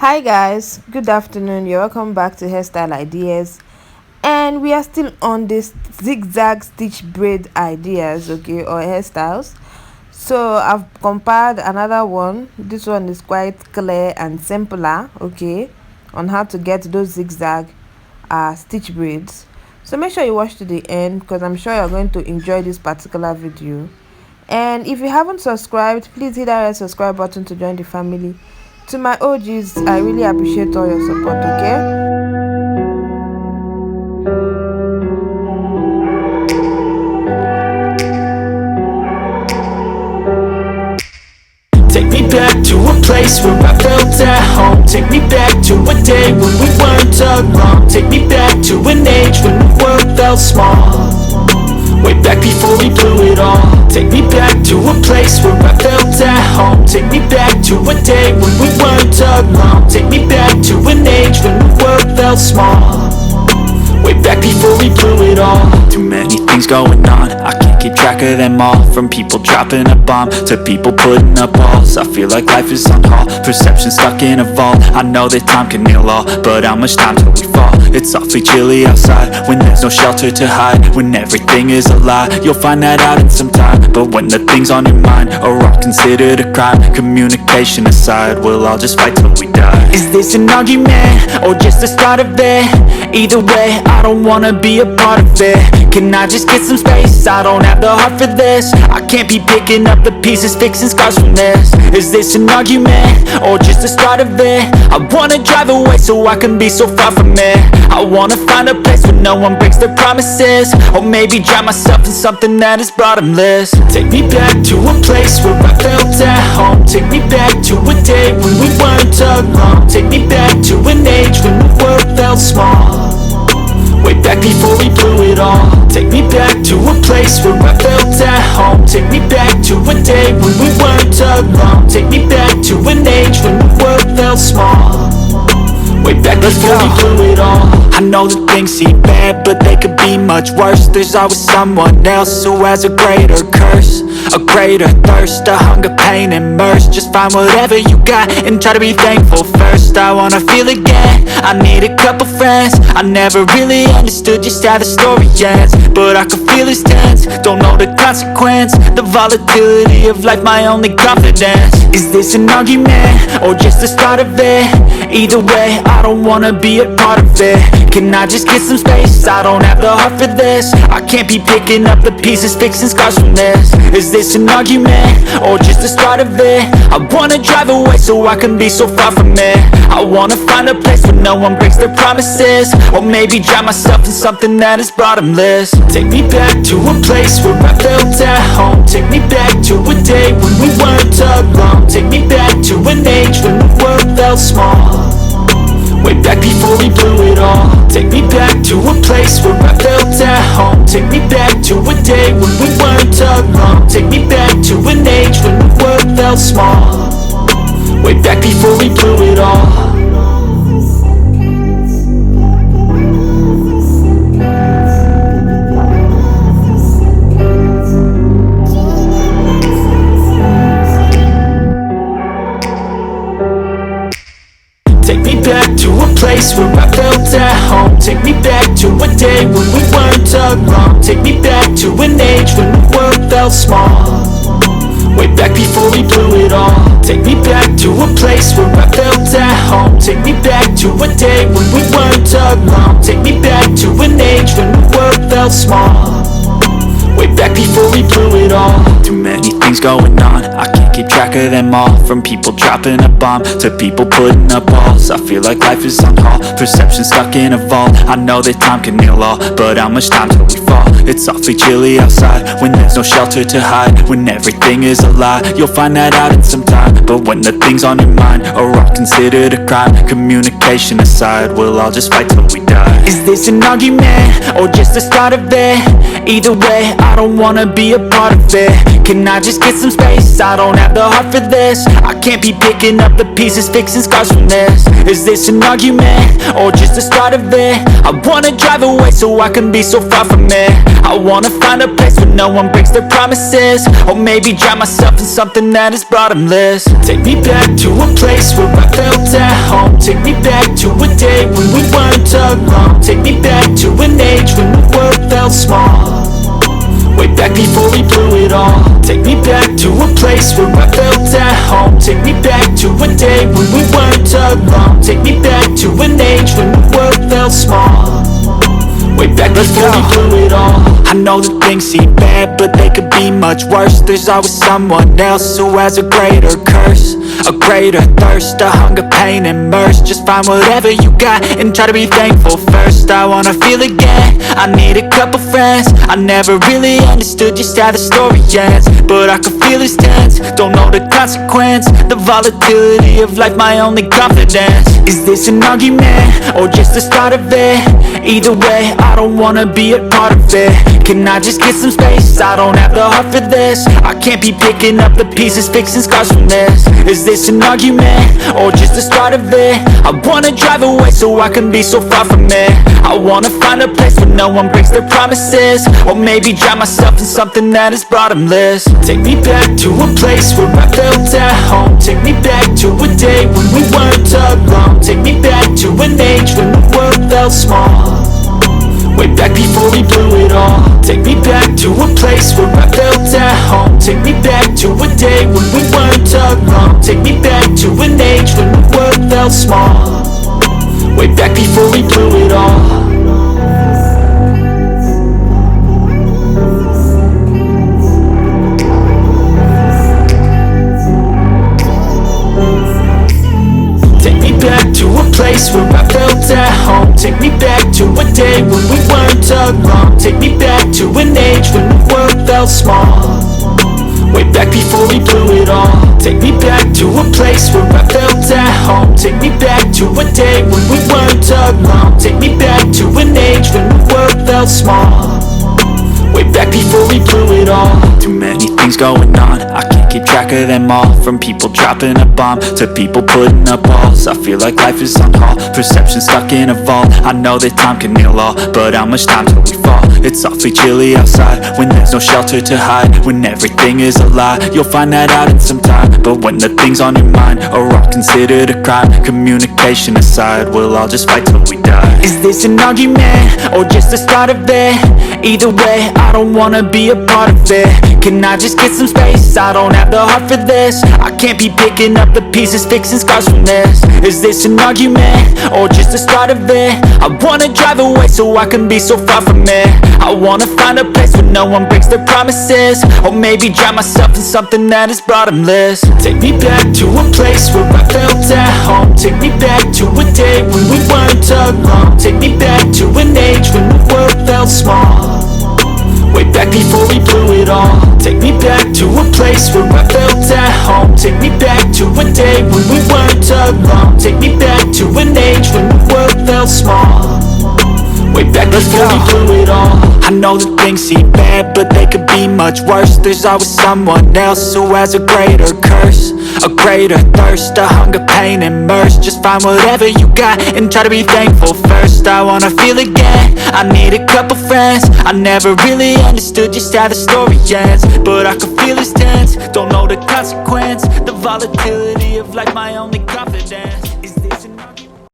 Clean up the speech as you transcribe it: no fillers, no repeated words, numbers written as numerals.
Hi guys, good afternoon. You're welcome back to Hairstyle Ideas, and we are still on this zigzag stitch braid ideas, okay, or hairstyles. So I've compiled another one. This one is quite clear and simpler, okay, on how to get those zigzag stitch braids. So make sure you watch to the end because I'm sure you're going to enjoy this particular video. And if you haven't subscribed, please hit that red subscribe button to join the family. To my OGs, I really appreciate all your support, okay? Take me back to a place where I felt at home. Take me back to a day when we weren't alone. Take me back to an age when the world felt small. Way back before we blew it all. Take me back to a place where I felt at home. Take me back to a day when we weren't alone. Take me back to an age when the world felt small. Way back before we blew it all. Too many things going on, I can't keep track of them all. From people dropping a bomb to people putting up walls. I feel like life is on hold, perception stuck in a vault. I know that time can heal all, but how much time till we fall? It's awfully chilly outside, when there's no shelter to hide. When everything is a lie, you'll find that out in some time. But when the things on your mind are all considered a crime, communication aside, we'll all just fight till we die. Is this an argument, or just the start of it? Either way, I don't wanna be a part of it. Can I just get some space? I don't have the heart for this. I can't be picking up the pieces, fixing scars from this. Is this an argument, or just the start of it? I wanna drive away so I can be so far from it. I wanna find a place where no one breaks their promises. Or maybe drown myself in something that is bottomless. Take me back to a place where I felt at home. Take me back to a day when we weren't alone. Take me back to an age when the world felt small. Way back before we blew it all. Take me back to a place where I felt at home. Take me back to a day when we weren't alone. Take me back to an age when the world felt small. Way back before we blew it all. I know that things seem bad, but they could be much worse. There's always someone else who has a greater curse, a greater thirst, a hunger, pain, and mercy. Just find whatever you got and try to be thankful first. I wanna feel again, I need a couple friends. I never really understood just how the story ends, but I can feel it's tense, don't know the consequence. The volatility of life, my only confidence. Is this an argument, or just the start of it? Either way, I don't wanna be a part of it. Can I just get some space? I don't have the heart for this. I can't be picking up the pieces, fixing scars from this. Is this an argument, or just the start of it? I wanna drive away so I can be so far from it. I wanna find a place where no one breaks their promises. Or maybe drown myself in something that is bottomless. Take me back to a place where I felt at home. Take me back to a day when we weren't alone. Take me back to an age when the world felt small. Way back before we blew it all. Take me back to a place where I felt at home. Take me back to a day when we weren't alone. Take me back to an age when the world felt small. Way back before we blew it all. Take me back to a place where I felt at home. Take me back to a day when we weren't alone. Take me back to an age when the world felt small. Way back before we blew it all. Take me back to a place where I felt at home. Take me back to a day when we weren't alone. Take me back to an age when the world felt small. Way back before we blew it all. Too many things going on, I can't keep track of them all. From people dropping a bomb to people putting up walls. I feel like life is on hold, perception stuck in a vault. I know that time can heal all, but how much time till we fall? It's awfully chilly outside, when there's no shelter to hide. When everything is a lie, you'll find that out in some time. But when the things on your mind are all considered a crime, communication aside, we'll all just fight till we die. Is this an argument, or just the start of it? Either way, I don't wanna be a part of it. Can I just get some space? I don't have the heart for this. I can't be picking up the pieces, fixing scars from this. Is this an argument, or just the start of it? I wanna drive away so I can be so far from it. I wanna find a place where no one breaks their promises. Or maybe drown myself in something that is bottomless. Take me back to a place where I felt at home. Take me back to a day when we weren't alone. Take me back to an age when the world felt small. Way back before we blew it all. Take me back to a place where I felt at home. Take me back to a day when we weren't alone. Take me back to an age when the world felt small. Way back before we blew it all. I know that things seem bad, but they could be much worse. There's always someone else who has a greater curse, a greater thirst, a hunger, pain, and mercy. Just find whatever you got and try to be thankful first. I wanna feel again, I need a couple friends. I never really understood just how the story ends, but I can feel it's tense, don't know the consequence. The volatility of life, my only confidence. Is this an argument, or just the start of it? Either way, I don't wanna be a part of it. Can I just get some space? I don't have the heart for this. I can't be picking up the pieces, fixing scars from this. Is this an argument, or just the start of it? I wanna drive away so I can be so far from it. I wanna find a place where no one breaks their promises, or maybe drown myself in something that is bottomless. Take me back to a place where I felt at home. Take me back to a day when we weren't alone. Take me back to an age when the world felt small. Way back before we blew it all. Take me back to a place where I felt at home. Take me back to a day when we weren't alone. Take me back to an age when the world felt small. Way back before we blew it all. Back to a place where I felt at home. Take me back to a day when we weren't alone. Take me back to an age when the world felt small. Way back before we blew it all. Take me back to a place where I felt at home. Take me back to a day when we weren't alone. Take me back to an age when the world felt small. Way back before we blew it all. Too many things going on, I can't keep track of them all. From people dropping a bomb to people putting up walls. I feel like life is on hold, perception stuck in a vault. I know that time can heal all, but how much time till we fall? It's awfully chilly outside when there's no shelter to hide. When everything is a lie, you'll find that out in some time. But when the things on your mind are all considered a crime, communication aside, we'll all just fight till we die. Is this an argument, or just the start of it? Either way, I don't wanna be a part of it. Can I just get some space? I don't have the heart for this. I can't be picking up the pieces, fixing scars from this. Is this an argument, or just the start of it? I wanna drive away so I can be so far from it. I wanna find a place where no one breaks their promises, or maybe drown myself in something that is bottomless. Take me back to a place where I felt at home. Take me back to a day when we weren't alone. Take me back to an age when the world felt small. Way back before we blew it all. Take me back to a place where I felt at home. Take me back to a day when we weren't alone. Take me back to an age when the world felt small. Way back before we blew it all. I know that things seem bad, but they could be much worse. There's always someone else who has a greater curse, a greater thirst, a hunger, pain, and mercy. Just find whatever you got and try to be thankful first. I wanna feel again, I need a couple friends. I never really understood just how the story ends, but I can feel it's tense, don't know the consequence. The volatility of life, my only confidence.